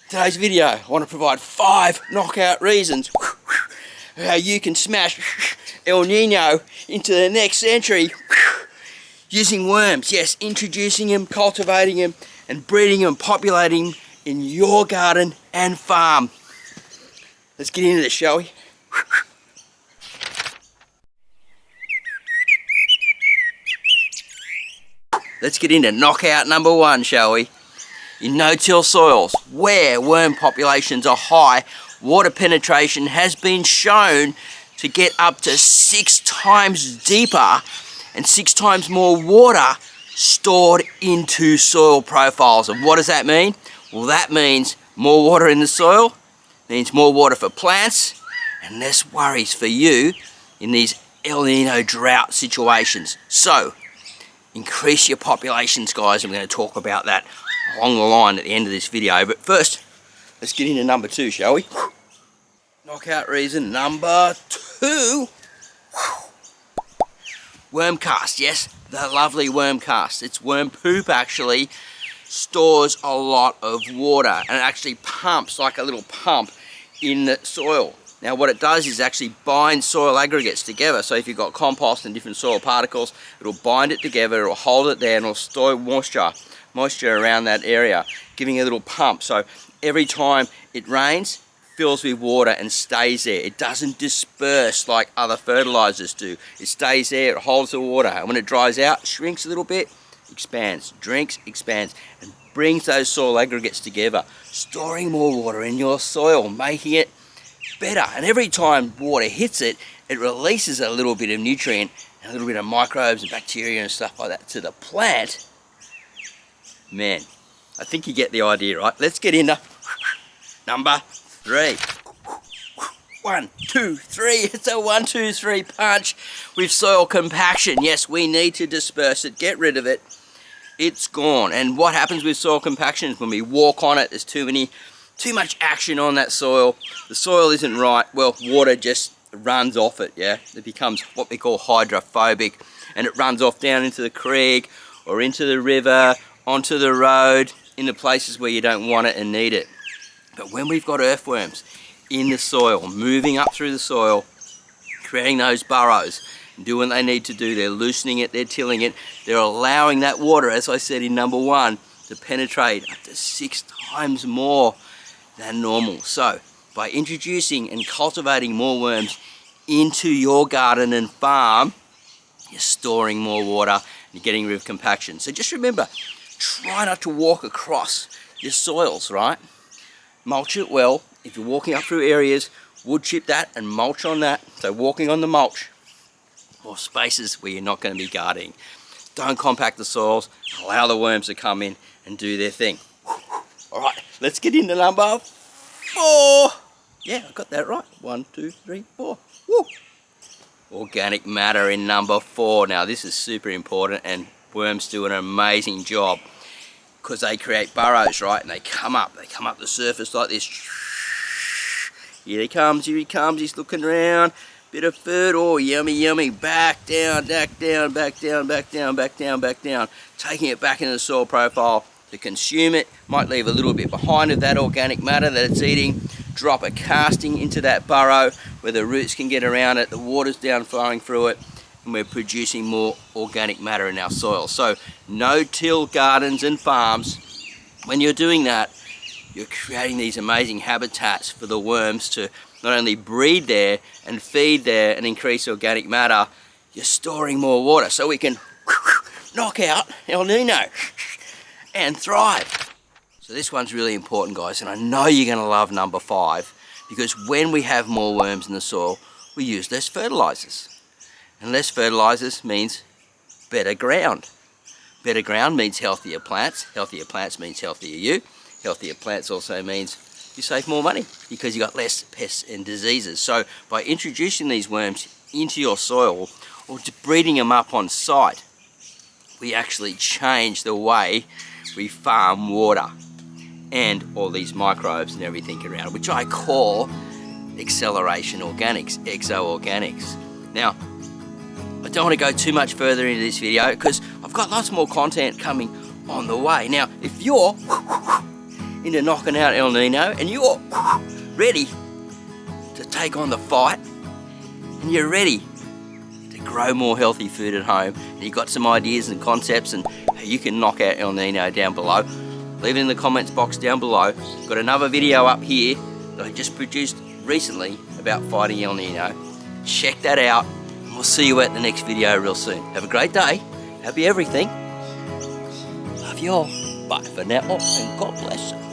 Today's video, I want to provide 5 knockout reasons how you can smash El Nino into the next century using worms. Yes, introducing them, cultivating them, and breeding them, populating them in your garden and farm. Let's get into this, shall we? Let's get into knockout number 1, shall we? In no-till soils, where worm populations are high, water penetration has been shown to get up to 6 times deeper and 6 times more water stored into soil profiles. And what does that mean? Well, that means more water in the soil, means more water for plants, and less worries for you in these El Nino drought situations. So, increase your populations, guys. I'm going to talk about that along the line at the end of this video. But first, let's get into number 2, shall we? Knockout reason number 2. Worm cast, yes, the lovely worm cast. It's worm poop actually stores a lot of water and it actually pumps like a little pump in the soil. Now what it does is actually bind soil aggregates together. So if you've got compost and different soil particles, it'll bind it together, it'll hold it there, and it'll store moisture around that area, giving a little pump. So every time it rains, fills with water and stays there. It doesn't disperse like other fertilizers do. It stays there, it holds the water, and when it dries out, shrinks a little bit, expands, drinks, expands, and brings those soil aggregates together, storing more water in your soil, making it better. And every time water hits it, it releases a little bit of nutrient and a little bit of microbes and bacteria and stuff like that to the plant. Man, I think you get the idea, right? Let's get into number 3. 1, 2, 3. It's a 1, 2, 3 punch with soil compaction. Yes, we need to disperse it, get rid of it. It's gone. And what happens with soil compaction is when we walk on it, there's too much action on that soil. The soil isn't right. Well, water just runs off it, yeah? It becomes what we call hydrophobic, and it runs off down into the creek or into the river, onto the road, into places where you don't want it and need it. But when we've got earthworms in the soil, moving up through the soil, creating those burrows, doing what they need to do, they're loosening it, they're tilling it, they're allowing that water, as I said in number 1, to penetrate up to 6 times more than normal. So, by introducing and cultivating more worms into your garden and farm, you're storing more water and you're getting rid of compaction. So just remember, try not to walk across your soils, right? Mulch it well. If you're walking up through areas, wood chip that and mulch on that. So walking on the mulch, or spaces where you're not going to be gardening. Don't compact the soils, allow the worms to come in and do their thing. Alright, let's get into number 4. Yeah, I got that right. 1, 2, 3, 4. Woo. Organic matter in number 4. Now this is super important, and worms do an amazing job because they create burrows, right? And they come up the surface like this. Here he comes, he's looking around. Bit of food, oh yummy, yummy. Back down, back down, back down, back down, back down, back down. Taking it back into the soil profile to consume it. Might leave a little bit behind of that organic matter that it's eating. Drop a casting into that burrow where the roots can get around it, the water's down flowing through it, and we're producing more organic matter in our soil. So no-till gardens and farms, when you're doing that, you're creating these amazing habitats for the worms to not only breed there and feed there and increase organic matter, you're storing more water so we can knock out El Nino and thrive. So this one's really important, guys, and I know you're going to love number 5, because when we have more worms in the soil, we use less fertilizers. And less fertilizers means better ground. Better ground means healthier plants. Healthier plants means healthier you. Healthier plants also means you save more money because you got less pests and diseases. So by introducing these worms into your soil or breeding them up on site, we actually change the way we farm water and all these microbes and everything around, which I call acceleration organics, exo-organics. Now, I don't want to go too much further into this video because I've got lots more content coming on the way. Now, if you're into knocking out El Nino, and you're ready to take on the fight, and you're ready to grow more healthy food at home, and you've got some ideas and concepts and how you can knock out El Nino down below, leave it in the comments box down below. Got another video up here that I just produced recently about fighting El Nino. Check that out, and we'll see you at the next video real soon. Have a great day, happy everything, love you all, bye for now, and God bless.